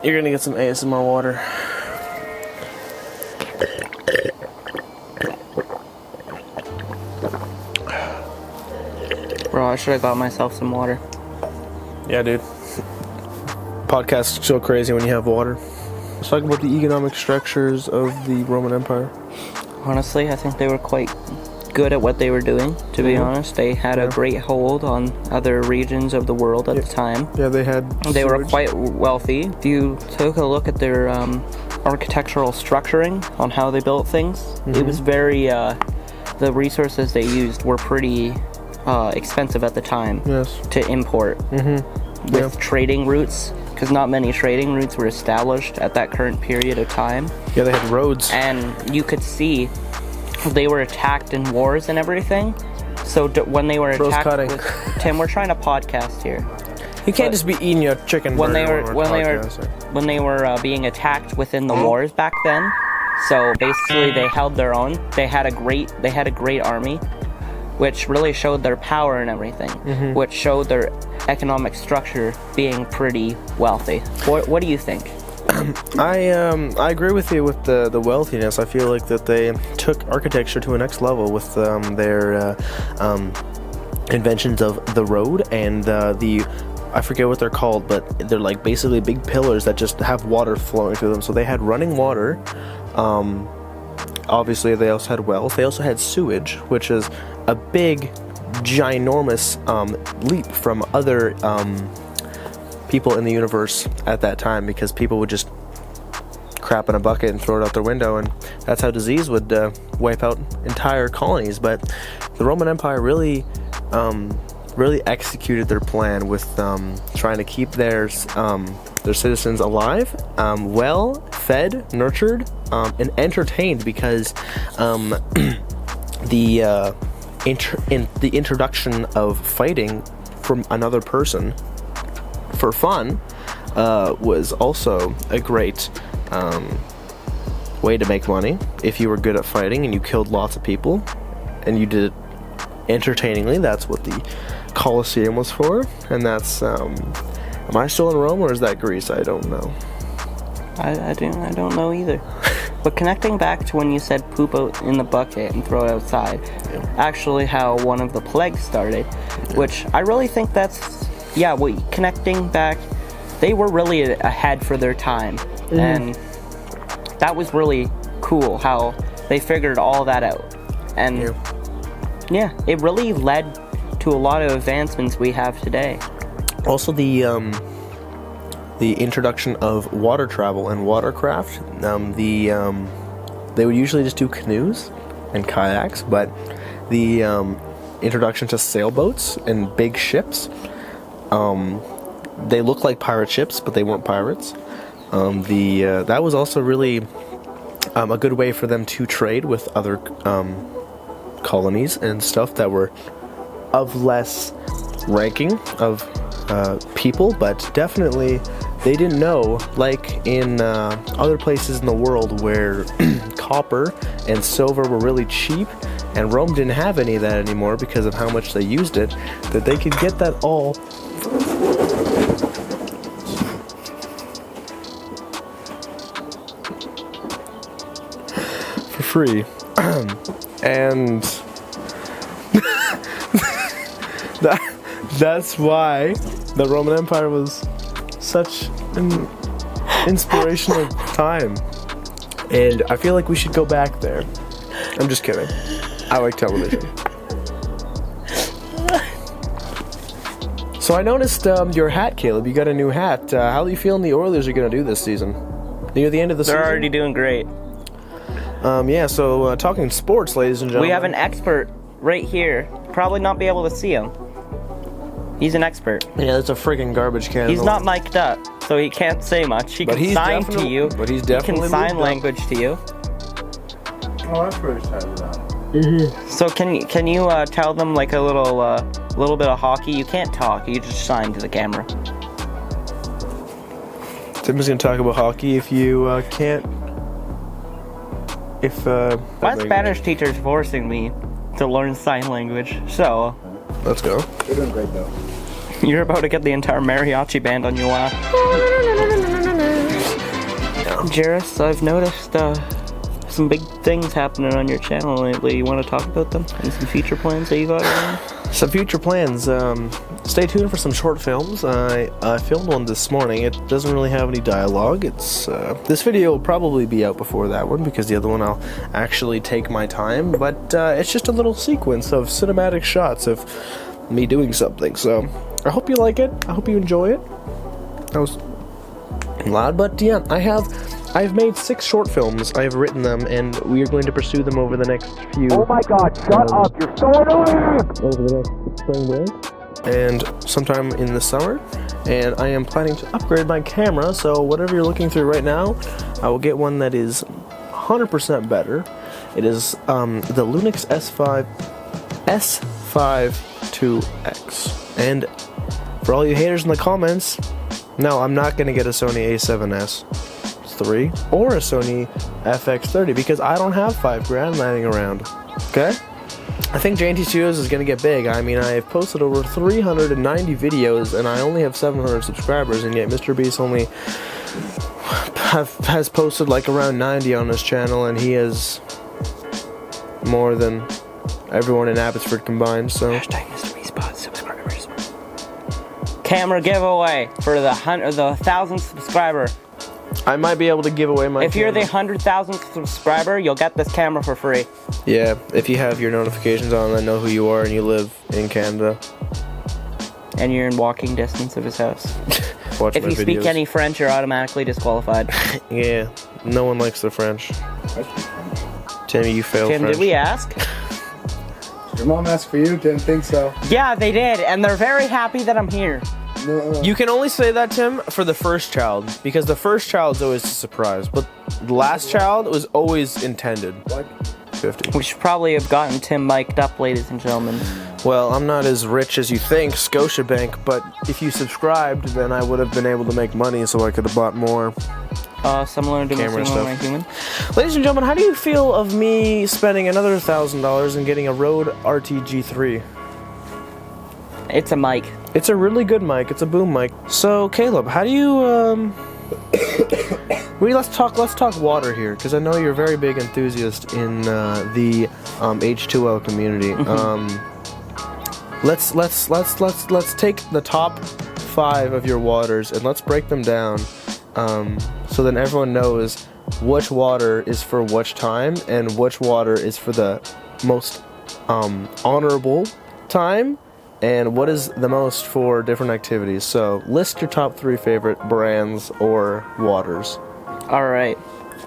You're gonna get some ASMR water. Bro, I should have got myself some water. Yeah, dude. Podcasts so crazy when you have water. Let's talk about the economic structures of the Roman Empire. Honestly, I think they were quite good at what they were doing, to be honest. They had a great hold on other regions of the world at the time. Yeah, they were quite wealthy. If you took a look at their architectural structuring on how they built things, it was very, the resources they used were pretty expensive at the time to import. With trading routes, because not many trading routes were established at that current period of time. Yeah, they had roads. And you could see they were attacked in wars and everything. So when they were attacked with Tim, we're trying to podcast here. You can't just be eating your chicken when they burger when they were being attacked within the wars back then. So basically, they held their own. They had a great army, which really showed their power and everything, which showed their economic structure being pretty wealthy. What do you think? I agree with you with the wealthiness. I feel like that they took architecture to a next level with their inventions of the road and the I forget what they're called, but they're like basically big pillars that just have water flowing through them. So they had running water. Obviously, they also had wells. They also had sewage, which is a big, ginormous leap from other people in the universe at that time, because people would just crap in a bucket and throw it out their window, and that's how disease would wipe out entire colonies. But the Roman Empire really executed their plan with trying to keep their citizens alive, well fed, nurtured, and entertained, because the introduction of fighting from another person for fun was also a great way to make money. If you were good at fighting and you killed lots of people and you did it entertainingly, that's what the Colosseum was for. And that's am I still in Rome, or is that Greece? I don't know. I don't know either. But connecting back to when you said poop out in the bucket and throw it outside, actually how one of the plagues started, which I really think that's, connecting back, they were really ahead for their time. And that was really cool how they figured all that out. And it really led to a lot of advancements we have today. Also, the introduction of water travel and watercraft. They would usually just do canoes and kayaks, but the introduction to sailboats and big ships. They look like pirate ships, but they weren't pirates. That was also really a good way for them to trade with other colonies and stuff that were of less ranking of people, but definitely they didn't know, like in other places in the world where copper and silver were really cheap, and Rome didn't have any of that anymore because of how much they used it, that they could get that all for free. And that's why the Roman Empire was such an inspirational time. And I feel like we should go back there. I'm just kidding. I like television. So I noticed your hat, Caleb. You got a new hat. How are you feeling the Oilers are going to do this season? Near the end of the season? They're already doing great. So talking sports, ladies and gentlemen. We have an expert right here. Probably not be able to see him. He's an expert. Yeah, that's a freaking garbage can. He's not mic'd up, so he can't say much. He can sign to you. But he's definitely he can sign language to you. Oh, that's pretty sad. So can you tell them like a little bit of hockey? You can't talk. You just sign to the camera. Tim is going to talk about hockey if you can't. My Spanish teacher's forcing me to learn sign language, so. Let's go. You're doing great though. You're about to get the entire mariachi band on your lap. Jairus, I've noticed some big things happening on your channel lately. You want to talk about them? And some future plans that you got going? Some future plans. Stay tuned for some short films. I filmed one this morning. It doesn't really have any dialogue. It's this video will probably be out before that one because the other one I'll actually take my time. But it's just a little sequence of cinematic shots of me doing something. So I hope you like it. I hope you enjoy it. That was loud, but yeah, I've made 6 short films. I've written them, and we are going to pursue them over the next few. Oh my God! Shut up! You're so annoying. Over the next spring break, and sometime in the summer. And I am planning to upgrade my camera. So whatever you're looking through right now, I will get one that is 100% better. It is the Lumix S5 2X. And for all you haters in the comments, no, I'm not gonna get a Sony A7S III or a Sony FX30 because I don't have $5,000 lying around. Okay? I think JNT Studios is gonna get big. I mean, I've posted over 390 videos and I only have 700 subscribers, and yet Mr. Beast only has posted like around 90 on his channel, and he has more than everyone in Abbotsford combined. So Hashtag Mr. Beast bought subscribers. Camera giveaway for the 1,000th subscriber. I might be able to give away my If you're the camera. 100,000th subscriber, you'll get this camera for free. Yeah, if you have your notifications on, I know who you are and you live in Canada. And you're in walking distance of his house. Watch If my you speak videos. any French, you're automatically disqualified. Yeah, no one likes the French. Timmy, you fail Tim, French. did we ask? Your mom asked for you, didn't think so. Yeah, they did, and they're very happy that I'm here. No, You can only say that, Tim, for the first child, because the first child's always a surprise, but the last child was always intended. what? 50. We should probably have gotten Tim mic'd up, ladies and gentlemen. Well, I'm not as rich as you think, Scotiabank, but if you subscribed, then I would have been able to make money, so I could have bought more. Similar to Camera Similar stuff. Human. Ladies and gentlemen, how do you feel of me spending another $1,000 and getting a Rode RTG3? It's a mic. It's a really good mic. It's a boom mic. So, Caleb, how do you, let's talk water here, because I know you're a very big enthusiast in the H2O community. Let's take the top 5 of your waters and let's break them down, so then everyone knows which water is for which time and which water is for the most honorable time, and what is the most for different activities. So list your top 3 favorite brands or waters. Alright.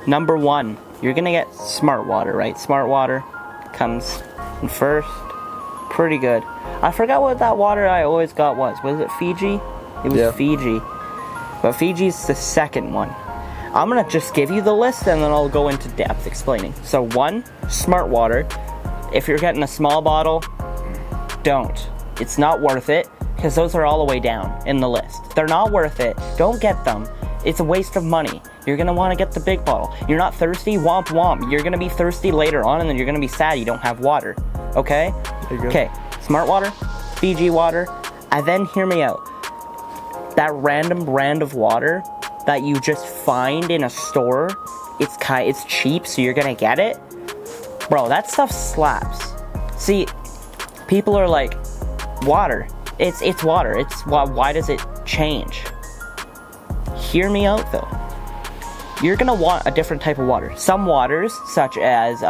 Number 1, you're gonna get Smart Water, right? Smart Water comes in first. Pretty good. I forgot what that water I always got was. Was it Fiji? It was Yeah. Fiji. But Fiji's the second one. I'm gonna just give you the list and then I'll go into depth explaining. So 1, Smart Water. If you're getting a small bottle, don't. It's not worth it, because those are all the way down in the list. They're not worth it. Don't get them. It's a waste of money. You're gonna want to get the big bottle. You're not thirsty? Womp womp. You're gonna be thirsty later on, and then you're gonna be sad you don't have water. Okay? There you go. Okay. Smart Water, Fiji water, and then hear me out. That random brand of water that you just find in a store, it's cheap, so you're gonna get it. Bro, that stuff slaps. See, people are like, water. It's water. Why does it change? Hear me out though. You're gonna want a different type of water. Some waters, such as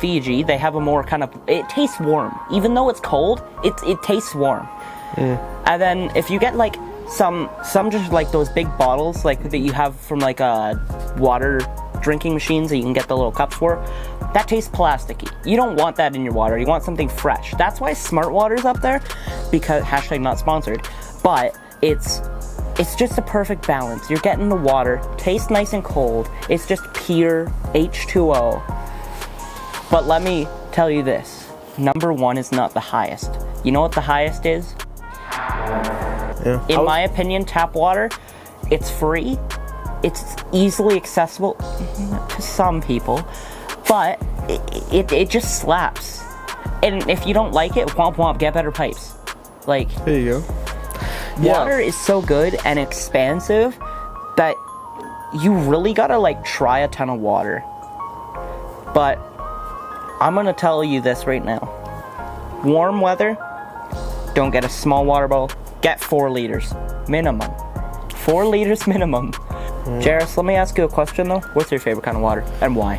Fiji, they have a more kind of, it tastes warm. Even though it's cold, it tastes warm. And then if you get like some just like those big bottles like that you have from like water drinking machines that you can get the little cups for, that tastes plasticky. You don't want that in your water. You want something fresh. That's why Smart Water's up there, because hashtag not sponsored, but it's just a perfect balance. You're getting the water, tastes nice and cold. It's just pure H2O. But let me tell you this. Number 1 is not the highest. You know what the highest is? Yeah. In my opinion, tap water, it's free. It's easily accessible to some people, but it just slaps. And if you don't like it, womp womp, get better pipes. Like, There you go. Yeah. Water is so good and expansive that you really gotta like try a ton of water. But I'm gonna tell you this right now. Warm weather, don't get a small water bottle, get 4 liters minimum. 4 liters minimum. Jairus, let me ask you a question though. What's your favorite kind of water and why?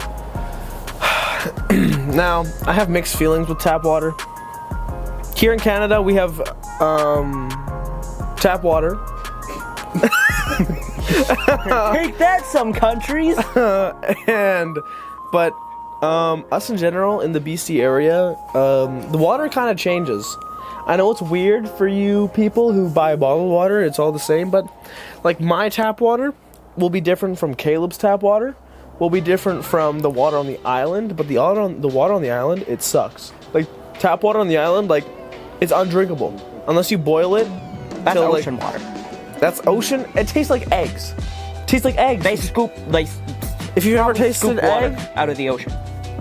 Now, I have mixed feelings with tap water. Here in Canada, we have tap water. Take that, some countries. But us in general in the BC area, the water kind of changes. I know it's weird for you people who buy bottled water, it's all the same, but like my tap water will be different from Caleb's tap water, will be different from the water on the island, but the water on the island, it sucks. Like tap water on the island, like it's undrinkable unless you boil it. That's till, ocean water. That's ocean. It tastes like eggs. Tastes like eggs. They scoop, If you've ever tasted scoop an water egg, out of the ocean.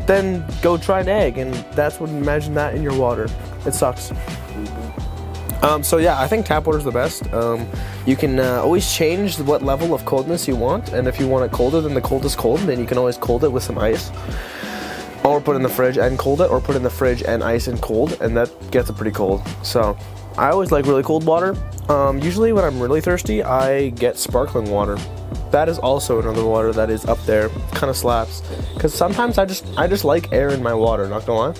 then go try an egg, and that's what, imagine that in your water. It sucks. So yeah, I think tap water is the best. You can always change what level of coldness you want, and if you want it colder than the coldest cold, then you can always cold it with some ice, or put it in the fridge and cold it, or put it in the fridge and ice and cold, and that gets it pretty cold. So I always like really cold water. Usually when I'm really thirsty, I get sparkling water. That is also another water that is up there, kind of slaps. Because sometimes I just like air in my water, not gonna lie.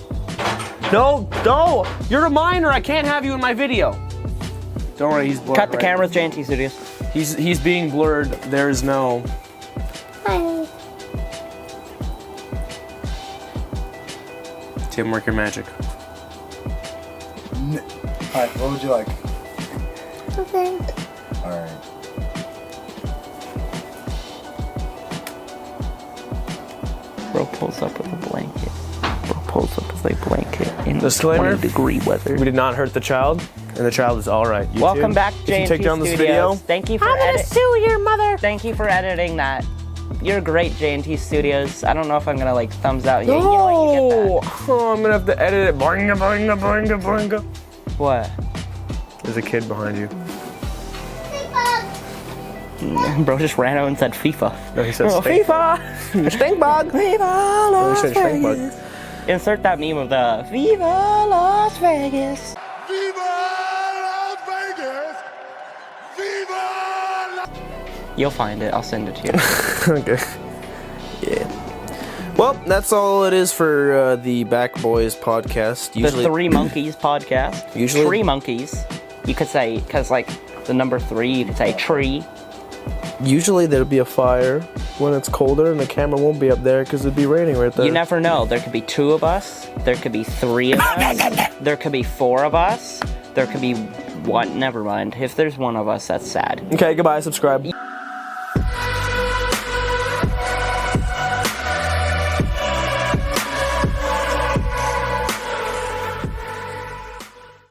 No, you're a minor. I can't have you in my video. Don't worry, he's blurred. Cut the right? cameras, JNT Studios. He's being blurred. There's no. Tim, work your magic. Alright, what would you like? Okay. Alright. Bro pulls up with a blanket. Bro pulls up with a blanket in Disclaimer. 20-degree weather. We did not hurt the child, and the child is all right. YouTube, Welcome back, if you JNT take down this Studios. video, Thank you for I'm gonna sue your mother. Thank you for editing that. You're great, JNT Studios. I don't know if I'm gonna like thumbs out you. You know what? You get Oh, I'm gonna have to edit it. Boinga, boinga, boinga, boinga. that. What? There's a kid behind you. Bro just ran out and said FIFA. No, he said Oh, stink. FIFA! Stink bug. Viva No, he Las said stink bug. Vegas. Insert that meme of the Viva Las Vegas. Viva Las Vegas! Viva La... You'll find it. I'll send it to you. Okay. Yeah. Well, that's all it is for the Back Boys podcast. The Usually, Three Monkeys podcast. Usually- Tree Monkeys. You could say, because like the number 3, you could say tree. usually there'll be a fire when it's colder, and the camera won't be up there because it'd be raining right there. You never know. There could be 2 of us. There could be 3 of us. There could be 4 of us. There could be 1. Never mind. If there's 1 of us, that's sad. Okay, goodbye. Subscribe.